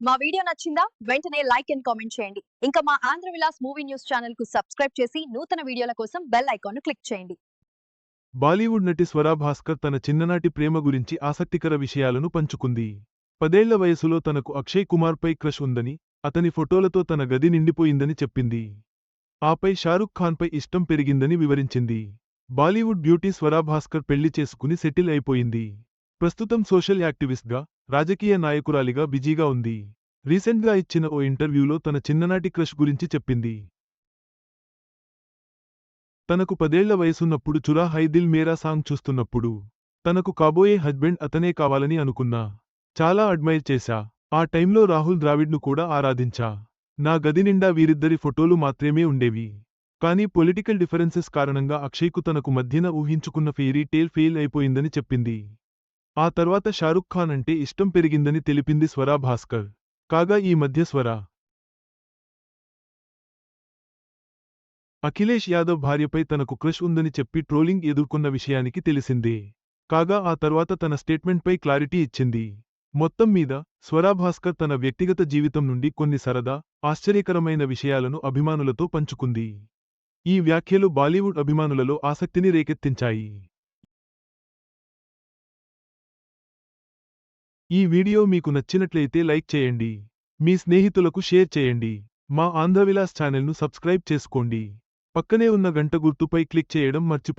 మా వీడియో నచ్చిందా? వెంటనే లైక్ అండ్ కామెంట్ చేయండి. ఇంకా మా Andhra Vilas movie news channel కు సబ్స్క్రైబ్ చేసి నూతన వీడియోల కోసం బెల్ ఐకాన్ క్లిక్ చేయండి. బాలీవుడ్ నటి స్వరా భాస్కర్ తన చిన్ననాటి ప్రేమ గురించి ఆసక్తికర విషయాలను పంచుకుంది. 10 ఏళ్ల వయసులో తనకు అక్షయ్ కుమార్పై క్రష్ ఉందని, అతని ఫోటోలతో తన గది నిండిపోయిందని చెప్పింది. ఆపై షారుఖ్ ఖాన్పై ఇష్టం పెరిగిందని వివరించింది. బాలీవుడ్ బ్యూటీ స్వరా భాస్కర్ పెళ్లి చేసుకుని సెటిల్ అయిపోయింది. ప్రస్తుతం సోషల్ యాక్టివిస్ట్గా, రాజకీయ నాయకురాలిగా బిజీగా ఉంది. రీసెంట్గా ఇచ్చిన ఓ ఇంటర్వ్యూలో తన చిన్ననాటి క్రష్ గురించి చెప్పింది. తనకు 10 ఏళ్ల వయసున్నప్పుడు చురా హై దిల్ మేరా సాంగ్ చూస్తున్నప్పుడు తనకు కాబోయే హస్బెండ్ అతనే కావాలని అనుకున్నా. చాలా అడ్మైర్ చేశా. ఆ టైంలో రాహుల్ ద్రావిడ్ను కూడా ఆరాధించా. నా గది నిండా వీరిద్దరి ఫోటోలు మాత్రమే ఉండేవి. కానీ పొలిటికల్ డిఫరెన్సెస్ కారణంగా అక్షయ్కు తనకు మధ్యన ఊహించుకున్న ఫెయిరీ టేల్ ఫెయిల్ అయిపోయిందని చెప్పింది. ఆ తర్వాత షారుఖ్ ఖాన్ అంటే ఇష్టం పెరిగిందని తెలిపింది స్వరా భాస్కర్. కాగా ఈ మధ్య స్వరా అఖిలేష్ యాదవ్ భార్యపై తనకు క్రష్ ఉందని చెప్పి ట్రోలింగ్ ఎదుర్కొన్న విషయానికి తెలిసిందే. కాగా ఆ తర్వాత తన స్టేట్మెంట్పై క్లారిటీ ఇచ్చింది. మొత్తం మీద స్వరా భాస్కర్ తన వ్యక్తిగత జీవితం నుండి కొన్ని సరదా, ఆశ్చర్యకరమైన విషయాలను అభిమానులతో పంచుకుంది. ఈ వ్యాఖ్యలు బాలీవుడ్ అభిమానులలో ఆసక్తిని రేకెత్తించాయి. ఈ వీడియో మీకు నచ్చినట్లయితే లైక్ చేయండి. మీ స్నేహితులకు షేర్ చేయండి. మా ఆంధ్రవిలాస్ ఛానల్ను సబ్స్క్రైబ్ చేసుకోండి. పక్కనే ఉన్న గంట గుర్తుపై క్లిక్ చేయడం మర్చిపోకండి.